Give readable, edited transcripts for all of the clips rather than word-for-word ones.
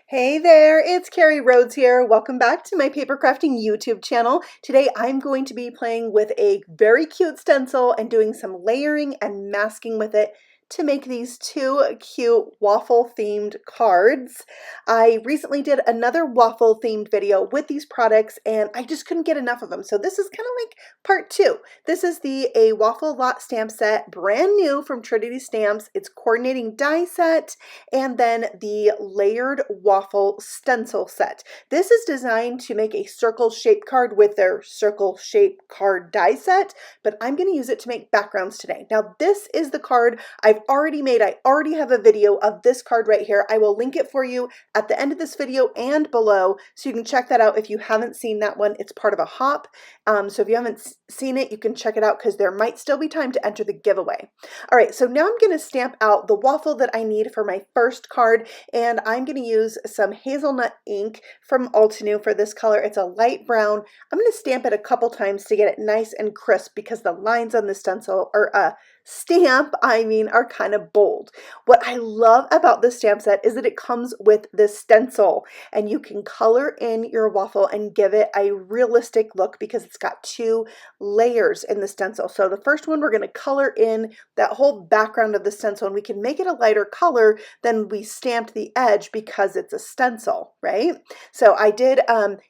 Hey there, it's Carrie Rhodes here. Welcome back to my paper crafting YouTube channel. Today I'm going to be playing with a very cute stencil and doing some layering and masking with it to make these two cute waffle themed cards. I recently did another waffle themed video with these products and I just couldn't get enough of them. So this is kind of like part two. This is the A Waffle Lot stamp set, brand new from Trinity Stamps. It's coordinating die set and then the layered waffle stencil set. This is designed to make a circle shaped card with their circle shaped card die set, but I'm going to use it to make backgrounds today. Now this is the card I've already made. I already have a video of this card right here. I will link it for you at the end of this video and below, so you can check that out if you haven't seen that one. It's part of a hop. So if you haven't seen it, you can check it out because there might still be time to enter the giveaway. All right, so now I'm going to stamp out the waffle that I need for my first card, and I'm going to use some hazelnut ink from Altenew for this color. It's a light brown. I'm going to stamp it a couple times to get it nice and crisp because the lines on the stencil are stamp, are kind of bold. What I love about this stamp set is that it comes with this stencil and you can color in your waffle and give it a realistic look because it's got two layers in the stencil. So the first one, we're going to color in that whole background of the stencil and we can make it a lighter color than we stamped the edge because it's a stencil, right? So I did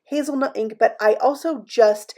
hazelnut ink, but I also just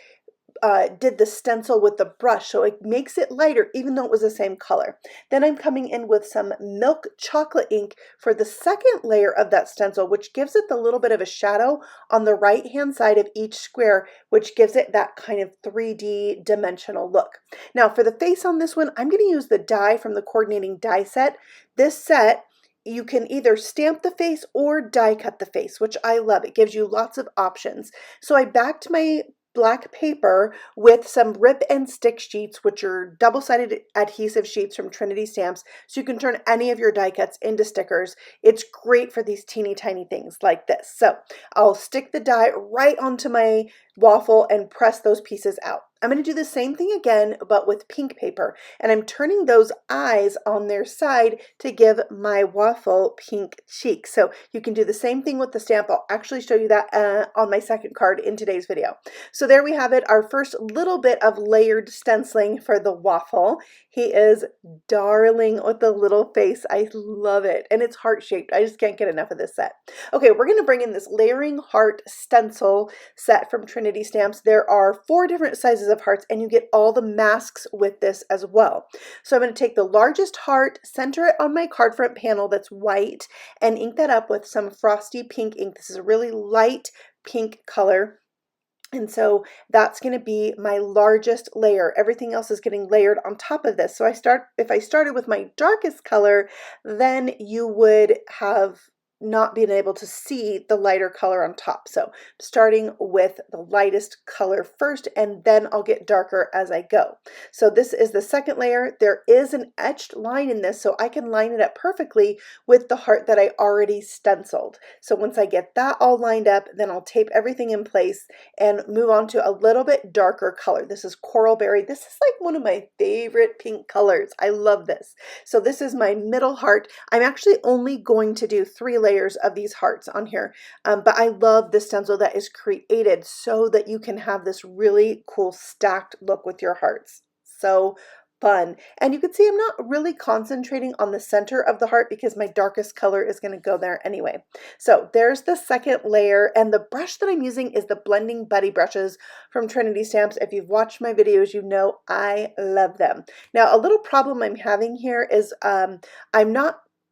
did the stencil with the brush, so it makes it lighter even though it was the same color. Then I'm coming in with some milk chocolate ink for the second layer of that stencil, which gives it the little bit of a shadow on the right hand side of each square, which gives it that kind of 3D dimensional look. Now for the face on this one, I'm going to use the die from the coordinating die set. This set, you can either stamp the face or die cut the face, which I love. It gives you lots of options. So I backed my black paper with some rip and stick sheets, which are double-sided adhesive sheets from Trinity Stamps, so you can turn any of your die cuts into stickers. It's great for these teeny tiny things like this. So I'll stick the die right onto my waffle and press those pieces out. I'm going to do the same thing again, but with pink paper, and I'm turning those eyes on their side to give my waffle pink cheeks. So you can do the same thing with the stamp. I'll actually show you that on my second card in today's video. So there we have it, our first little bit of layered stenciling for the waffle. He is darling with the little face. I love it, and it's heart-shaped. I just can't get enough of this set. Okay, we're going to bring in this layering heart stencil set from Trinity Stamps. There are 4 different sizes of hearts and you get all the masks with this as well. So I'm going to take the largest heart, center it on my card front panel that's white, and ink that up with some frosty pink ink. This is a really light pink color. And so that's going to be my largest layer. Everything else is getting layered on top of this. So if I started with my darkest color, then you would have not being able to see the lighter color on top. So starting with the lightest color first, and then I'll get darker as I go. So this is the second layer. There is an etched line in this, so I can line it up perfectly with the heart that I already stenciled. So once I get that all lined up, then I'll tape everything in place and move on to a little bit darker color. This is Coral Berry. This is like one of my favorite pink colors. I love this. So this is my middle heart. I'm actually only going to do 3 layers of these hearts on here, but I love the stencil that is created so that you can have this really cool stacked look with your hearts. So fun. And you can see I'm not really concentrating on the center of the heart because my darkest color is going to go there anyway. So there's the second layer, and the brush that I'm using is the Blending Buddy brushes from Trinity Stamps. If you've watched my videos, you know I love them. Now a little problem I'm having here is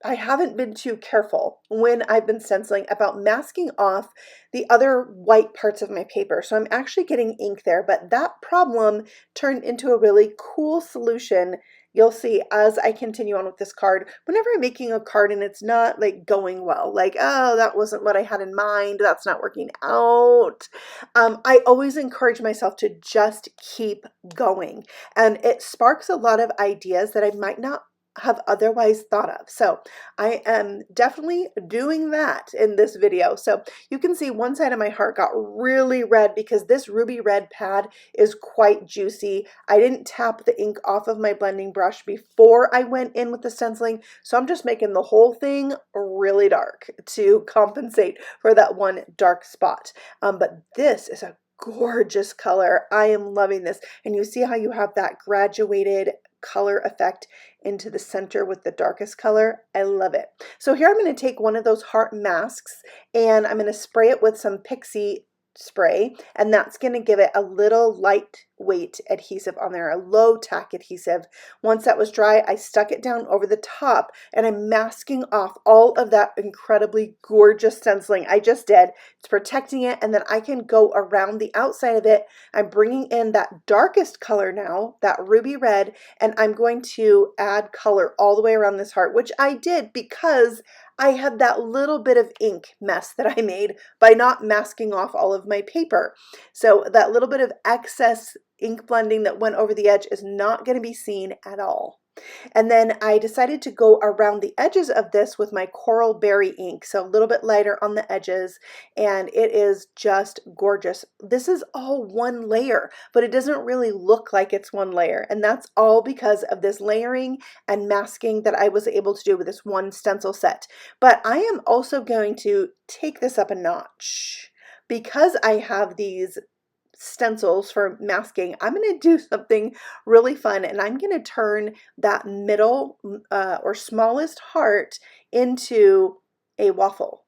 I haven't been too careful when I've been stenciling about masking off the other white parts of my paper. So I'm actually getting ink there, but that problem turned into a really cool solution. You'll see as I continue on with this card. Whenever I'm making a card and it's not like going well, like, oh, that wasn't what I had in mind, that's not working out, I always encourage myself to just keep going. And it sparks a lot of ideas that I might not have otherwise thought of. So I am definitely doing that in this video. So you can see one side of my heart got really red because this ruby red pad is quite juicy. I didn't tap the ink off of my blending brush before I went in with the stenciling, so I'm just making the whole thing really dark to compensate for that one dark spot. But this is a gorgeous color. I am loving this. And you see how you have that graduated color effect into the center with the darkest color. I love it. So here I'm going to take one of those heart masks and I'm going to spray it with some Pixie spray, and that's going to give it a little lightweight adhesive on there, a low tack adhesive. Once that was dry, I stuck it down over the top and I'm masking off all of that incredibly gorgeous stenciling I just did. It's protecting it, and then I can go around the outside of it. I'm bringing in that darkest color now, that ruby red, and I'm going to add color all the way around this heart, which I did because I had that little bit of ink mess that I made by not masking off all of my paper. So that little bit of excess ink blending that went over the edge is not going to be seen at all. And then I decided to go around the edges of this with my coral berry ink, so a little bit lighter on the edges, and it is just gorgeous. This is all one layer, but it doesn't really look like it's one layer, and that's all because of this layering and masking that I was able to do with this one stencil set. But I am also going to take this up a notch. Because I have these stencils for masking, I'm going to do something really fun, and I'm going to turn that middle or smallest heart into a waffle.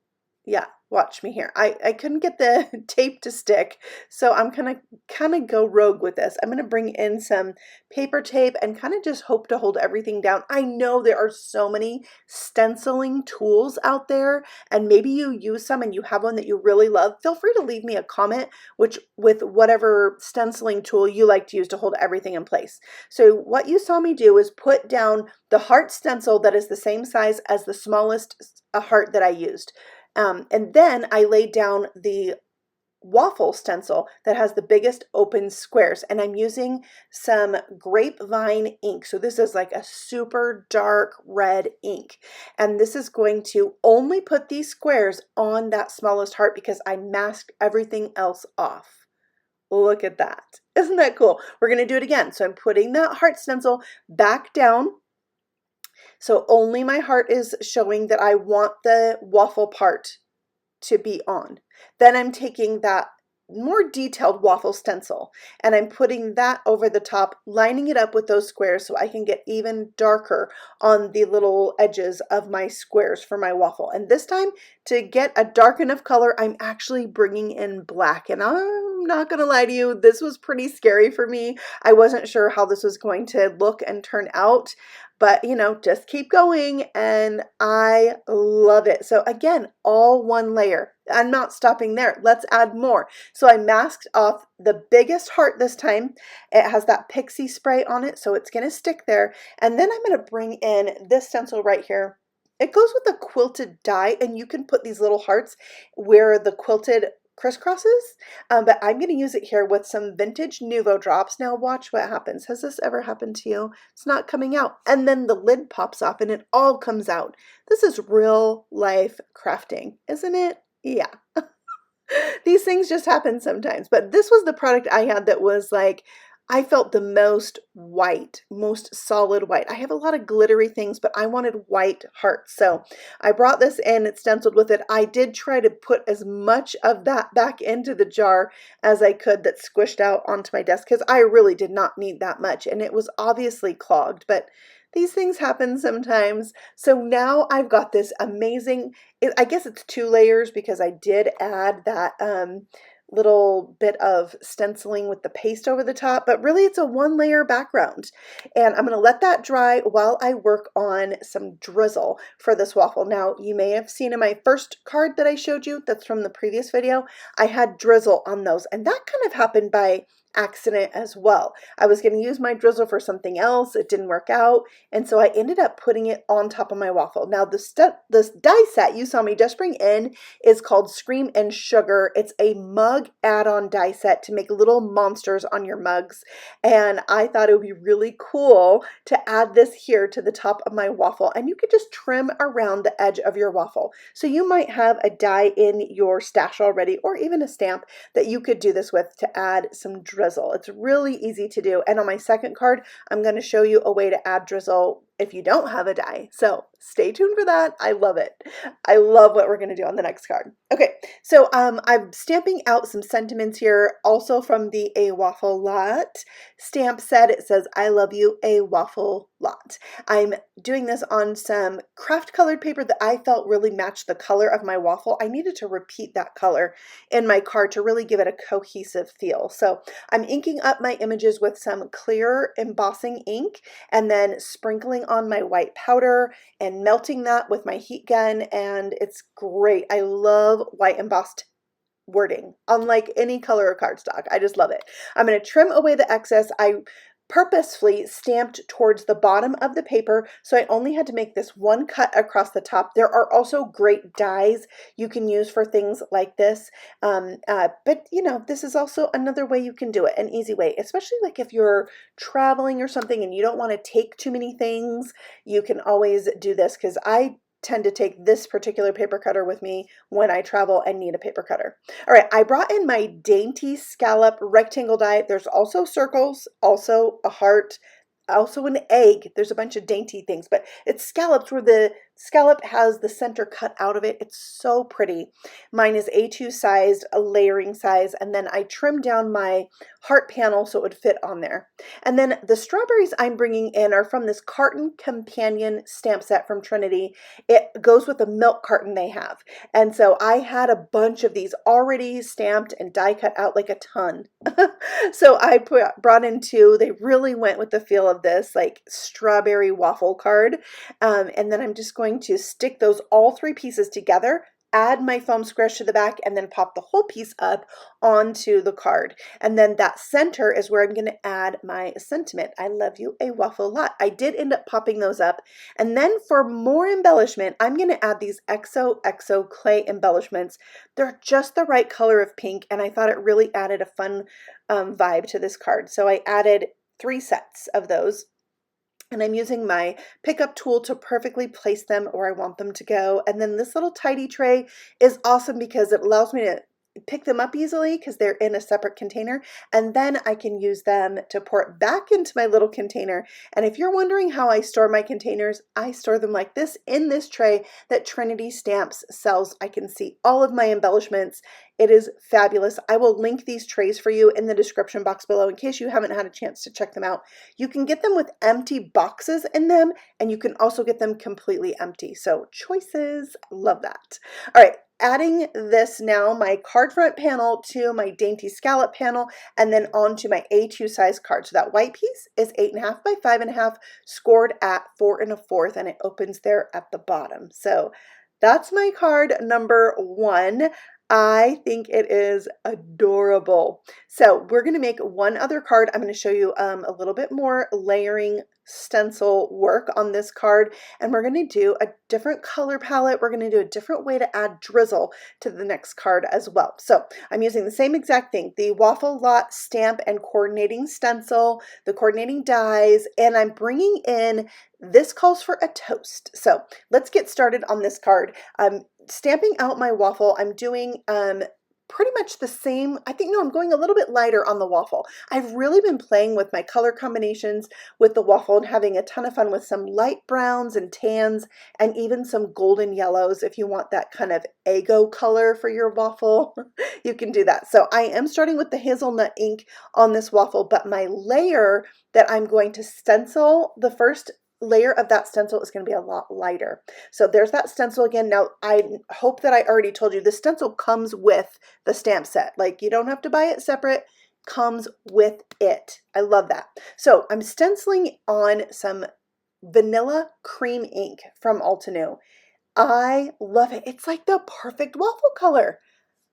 Yeah, watch me here. I couldn't get the tape to stick, so I'm gonna kind of go rogue with this. I'm gonna bring in some paper tape and kind of just hope to hold everything down. I know there are so many stenciling tools out there, and maybe you use some and you have one that you really love. Feel free to leave me a comment with whatever stenciling tool you like to use to hold everything in place. So what you saw me do is put down the heart stencil that is the same size as the smallest heart that I used. And then I laid down the waffle stencil that has the biggest open squares, and I'm using some grapevine ink. So this is like a super dark red ink, and this is going to only put these squares on that smallest heart because I masked everything else off. Look at that. Isn't that cool? We're going to do it again. So I'm putting that heart stencil back down. So only my heart is showing that I want the waffle part to be on. Then I'm taking that more detailed waffle stencil and I'm putting that over the top, lining it up with those squares so I can get even darker on the little edges of my squares for my waffle. And this time, to get a dark enough color, I'm actually bringing in black. And I'm not gonna lie to you, this was pretty scary for me. I wasn't sure how this was going to look and turn out. But, you know, just keep going, and I love it. So again, all one layer. I'm not stopping there. Let's add more. So I masked off the biggest heart this time. It has that Pixie spray on it, so it's going to stick there. And then I'm going to bring in this stencil right here. It goes with the quilted die, and you can put these little hearts where the quilted crisscrosses, but I'm going to use it here with some vintage Nuvo drops. Now watch what happens. Has this ever happened to you? It's not coming out, and then the lid pops off and it all comes out. This is real life crafting, isn't it? Yeah. These things just happen sometimes, but this was the product I had that was like, I felt the most white, most solid white. I have a lot of glittery things, but I wanted white hearts. So I brought this in, it's stenciled with it. I did try to put as much of that back into the jar as I could that squished out onto my desk because I really did not need that much and it was obviously clogged, but these things happen sometimes. So now I've got this amazing, I guess it's 2 layers because I did add that little bit of stenciling with the paste over the top, but really it's a 1-layer background. And I'm going to let that dry while I work on some drizzle for this waffle. Now, you may have seen in my first card that I showed you, that's from the previous video, I had drizzle on those, and that kind of happened by accident as well. I was going to use my drizzle for something else. It didn't work out. And so I ended up putting it on top of my waffle. Now this die set you saw me just bring in is called Scream and Sugar. It's a mug add-on die set to make little monsters on your mugs. And I thought it would be really cool to add this here to the top of my waffle. And you could just trim around the edge of your waffle. So you might have a die in your stash already, or even a stamp that you could do this with to add some drizzle. It's really easy to do. And on my second card, I'm going to show you a way to add drizzle if you don't have a die. So stay tuned for that. I love it. I love what we're going to do on the next card. Okay, so I'm stamping out some sentiments here, also from the A Waffle Lot stamp set. It says, I love you, A Waffle Lot. I'm doing this on some craft colored paper that I felt really matched the color of my waffle. I needed to repeat that color in my card to really give it a cohesive feel. So I'm inking up my images with some clear embossing ink and then sprinkling on my white powder and melting that with my heat gun, and it's great. I love white embossed wording, unlike any color of cardstock. I just love it. I'm going to trim away the excess. I purposefully stamped towards the bottom of the paper, so I only had to make this one cut across the top. There are also great dies you can use for things like this, but you know, this is also another way you can do it, an easy way, especially like if you're traveling or something and you don't want to take too many things. You can always do this, because I tend to take this particular paper cutter with me when I travel and need a paper cutter. All right, I brought in my Dainty Scallop rectangle die. There's also circles, also a heart, also an egg. There's a bunch of dainty things, but it's scallops where the scallop has the center cut out of it. It's so pretty. Mine is A2 sized, a layering size, and then I trimmed down my heart panel so it would fit on there. And then the strawberries I'm bringing in are from this Carton companion stamp set from Trinity. It goes with the milk carton they have. And so I had a bunch of these already stamped and die cut out, like a ton. So I brought in two. They really went with the feel of this like strawberry waffle card. And then I'm just going to stick those all three pieces together, add my foam squares to the back, and then pop the whole piece up onto the card. And then that center is where I'm going to add my sentiment. I love you, A Waffle Lot. I did end up popping those up. And then for more embellishment, I'm going to add these XOXO clay embellishments. They're just the right color of pink, and I thought it really added a fun vibe to this card. So I added 3 sets of those. And I'm using my pickup tool to perfectly place them where I want them to go. And then this little tidy tray is awesome because it allows me to pick them up easily because they're in a separate container, and then I can use them to pour it back into my little container. And if you're wondering how I store my containers, I store them like this in this tray that Trinity Stamps sells. I can see all of my embellishments. It is fabulous. I will link these trays for you in the description box below in case you haven't had a chance to check them out. You can get them with empty boxes in them, and you can also get them completely empty. So choices, love that. All right. Adding this now, my card front panel to my Dainty Scallop panel, and then onto my A2 size card. So that white piece is 8.5 by 5.5, scored at 4 1/4, and it opens there at the bottom. So that's my card number 1. I think it is adorable. So we're going to make one other card. I'm going to show you a little bit more layering stencil work on this card, and we're going to do a different color palette. We're going to do a different way to add drizzle to the next card as well. So I'm using the same exact thing, the Waffle Lot stamp and coordinating stencil, the coordinating dies, and I'm bringing in, this calls for a toast. So let's get started on this card. I'm stamping out my waffle. I'm doing pretty much the same. I'm going a little bit lighter on the waffle. I've really been playing with my color combinations with the waffle and having a ton of fun with some light browns and tans and even some golden yellows. If you want that kind of Eggo color for your waffle, you can do that. So I am starting with the hazelnut ink on this waffle, but my layer that I'm going to stencil, the first layer of that stencil is going to be a lot lighter. So there's that stencil again. Now, I hope that I already told you the stencil comes with the stamp set. Like, you don't have to buy it separate, comes with it. I love that. So I'm stenciling on some vanilla cream ink from Altenew. I love it. It's like the perfect waffle color.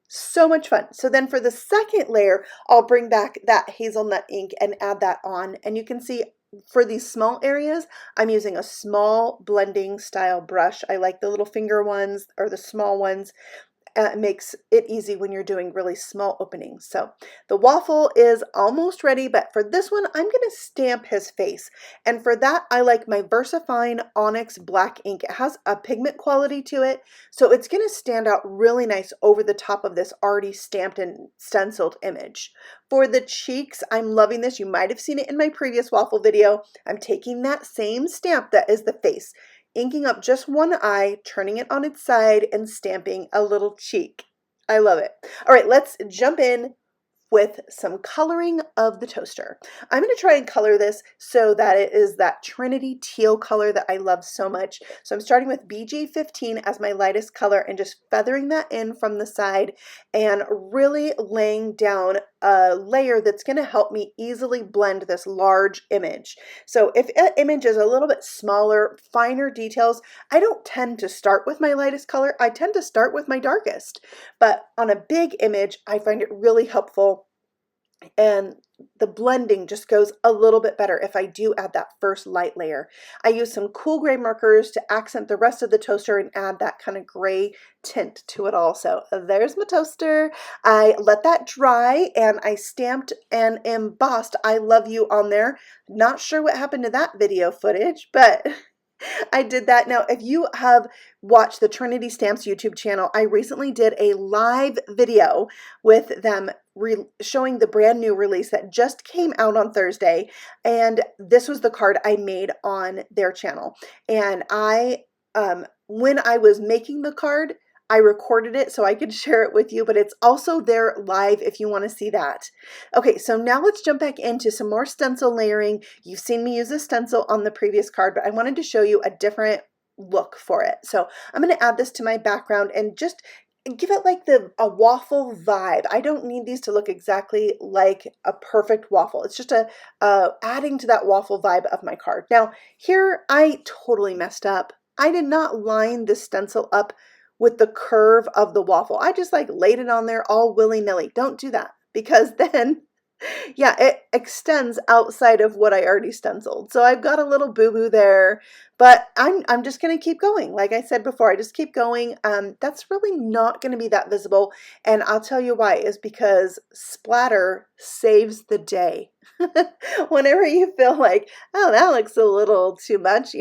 So much fun. So then for the second layer, I'll bring back that hazelnut ink and add that on. And you can see for these small areas, I'm using a small blending style brush. I like the little finger ones or the small ones. It makes it easy when you're doing really small openings. So the waffle is almost ready, but for this one, I'm going to stamp his face. And for that, I like my VersaFine Onyx black ink. It has a pigment quality to it, so it's going to stand out really nice over the top of this already stamped and stenciled image. For the cheeks, I'm loving this. You might have seen it in my previous waffle video. I'm taking that same stamp that is the face, inking up just one eye, turning it on its side, and stamping a little cheek. I love it. All right, let's jump in with some coloring of the toaster. I'm going to try and color this so that it is that Trinity teal color that I love so much. So I'm starting with BG15 as my lightest color and just feathering that in from the side and really laying down a layer that's going to help me easily blend this large image. So if an image is a little bit smaller, finer details, I don't tend to start with my lightest color. I tend to start with my darkest. But on a big image, I find it really helpful, and the blending just goes a little bit better if I do add that first light layer. I use some cool gray markers to accent the rest of the toaster and add that kind of gray tint to it all. So there's my toaster. I let that dry and I stamped and embossed "I love you" on there. Not sure what happened to that video footage, but I did that. Now, if you have watched the Trinity Stamps YouTube channel, I recently did a live video with them showing the brand new release that just came out on Thursday. And this was the card I made on their channel. And when I was making the card, I recorded it so I could share it with you, but it's also there live if you want to see that. Okay, so now let's jump back into some more stencil layering. You've seen me use a stencil on the previous card, but I wanted to show you a different look for it. So I'm going to add this to my background and just give it like a waffle vibe. I don't need these to look exactly like a perfect waffle. It's just adding to that waffle vibe of my card. Now here I totally messed up. I did not line the stencil up with the curve of the waffle. I just like laid it on there all willy-nilly. Don't do that, because then yeah, it extends outside of what I already stenciled. So I've got a little boo-boo there, but I'm just going to keep going. Like I said before, I just keep going. That's really not going to be that visible. And I'll tell you why, is because splatter saves the day. Whenever you feel like, oh, that looks a little too much,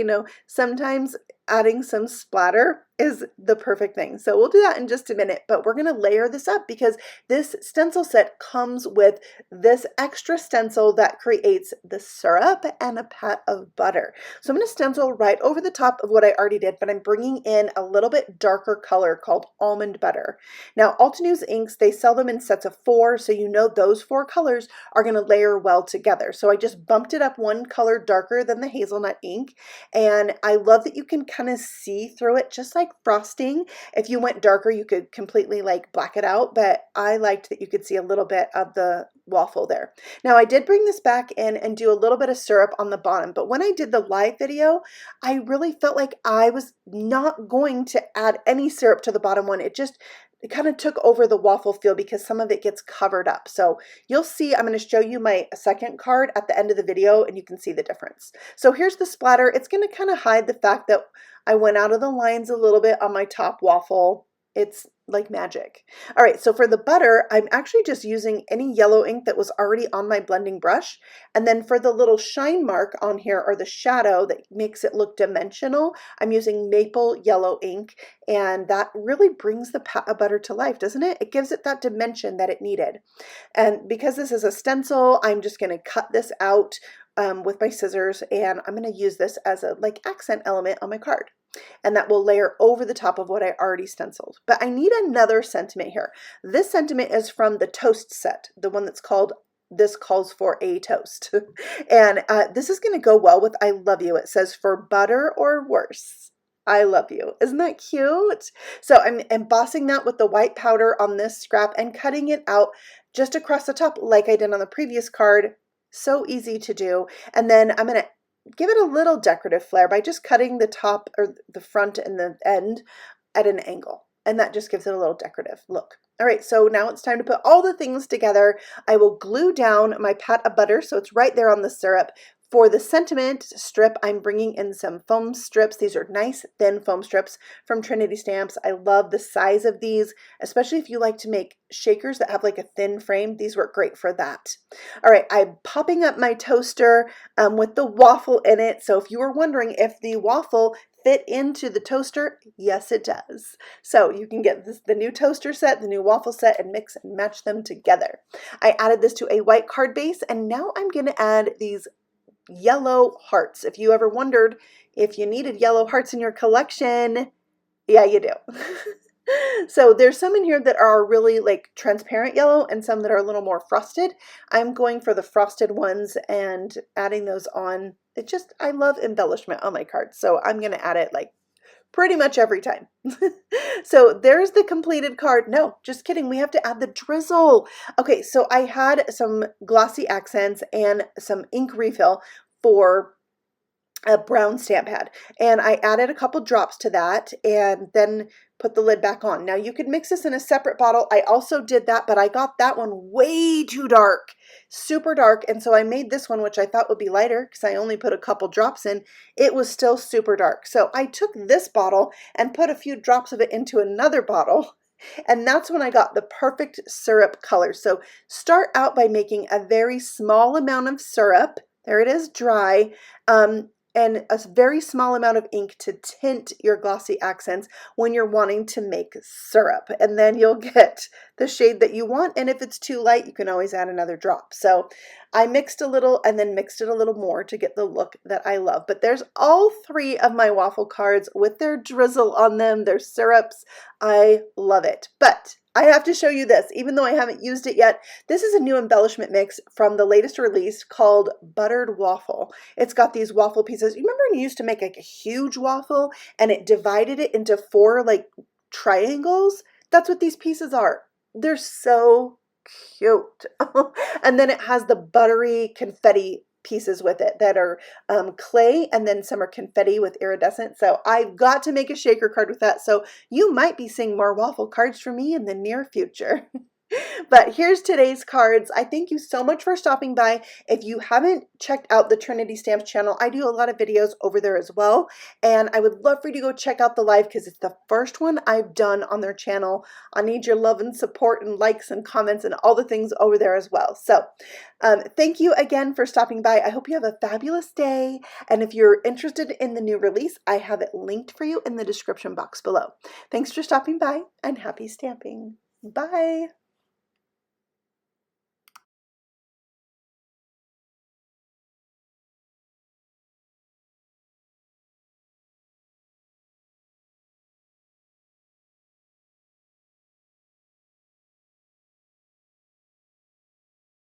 sometimes adding some splatter is the perfect thing. So we'll do that in just a minute, but we're going to layer this up because this stencil set comes with this extra stencil that creates the syrup and a pat of butter. So I'm going to stencil right over the top of what I already did, but I'm bringing in a little bit darker color called almond butter. Now, Altenews inks, they sell them in sets of 4, so those 4 colors are going to layer well together. So I just bumped it up one color darker than the hazelnut ink, and I love that you can kind of see through it just like frosting. If you went darker, you could completely like black it out, but I liked that you could see a little bit of the waffle there. Now I did bring this back in and do a little bit of syrup on the bottom, but when I did the live video, I really felt like I was not going to add any syrup to the bottom one. It kind of took over the waffle feel because some of it gets covered up. So you'll see, I'm going to show you my second card at the end of the video and you can see the difference. So here's the splatter. It's going to kind of hide the fact that I went out of the lines a little bit on my top waffle. It's like magic. All right, so for the butter, I'm actually just using any yellow ink that was already on my blending brush. And then for the little shine mark on here, or the shadow that makes it look dimensional, I'm using maple yellow ink. And that really brings the pat of butter to life, doesn't it? It gives it that dimension that it needed. And because this is a stencil, I'm just going to cut this out with my scissors, and I'm going to use this as a accent element on my card. And that will layer over the top of what I already stenciled. But I need another sentiment here. This sentiment is from the toast set, the one that's called "This Calls for a Toast." And this is going to go well with "I love you." It says, "For butter or worse, I love you." Isn't that cute? So I'm embossing that with the white powder on this scrap and cutting it out just across the top like I did on the previous card. So easy to do. And then I'm going to give it a little decorative flair by just cutting the top or the front and the end at an angle. and that just gives it a little decorative look. All right, so now it's time to put all the things together. I will glue down my pat of butter so it's right there on the syrup. For the sentiment strip, I'm bringing in some foam strips. These are nice thin foam strips from Trinity Stamps. I love the size of these, especially if you like to make shakers that have like a thin frame. These work great for that. All right, I'm popping up my toaster with the waffle in it. So if you were wondering if the waffle fit into the toaster, yes it does. So you can get the new toaster set, the new waffle set, and mix and match them together. I added this to a white card base, and now I'm going to add these yellow hearts. If you ever wondered if you needed yellow hearts in your collection, yeah, you do. So there's some in here that are really like transparent yellow and some that are a little more frosted. I'm going for the frosted ones and adding those on. I love embellishment on my cards, so I'm going to add it like pretty much every time. So there's the completed card. No, just kidding. We have to add the drizzle. Okay, so I had some glossy accents and some ink refill for a brown stamp pad, and I added a couple drops to that and then put the lid back on. Now you could mix this in a separate bottle. I also did that, but I got that one way too dark, super dark, and so I made this one, which I thought would be lighter because I only put a couple drops in. It was still super dark. So I took this bottle and put a few drops of it into another bottle, and that's when I got the perfect syrup color. So start out by making a very small amount of syrup. There it is, dry. And a very small amount of ink to tint your glossy accents when you're wanting to make syrup. And then you'll get the shade that you want. And if it's too light, you can always add another drop. So I mixed a little and then mixed it a little more to get the look that I love. But there's all three of my waffle cards with their drizzle on them, their syrups. I love it. But I have to show you this, even though I haven't used it yet. This is a new embellishment mix from the latest release called Buttered Waffle. It's got these waffle pieces. You remember when you used to make like a huge waffle and it divided it into 4 like triangles? That's what these pieces are. They're so cute. And then it has the buttery confetti pieces with it that are clay, and then some are confetti with iridescent. So I've got to make a shaker card with that. So you might be seeing more waffle cards from me in the near future. But here's today's cards. I thank you so much for stopping by. If you haven't checked out the Trinity Stamps channel, I do a lot of videos over there as well. And I would love for you to go check out the live because it's the first one I've done on their channel. I need your love and support and likes and comments and all the things over there as well. So thank you again for stopping by. I hope you have a fabulous day. And if you're interested in the new release, I have it linked for you in the description box below. Thanks for stopping by and happy stamping. Bye.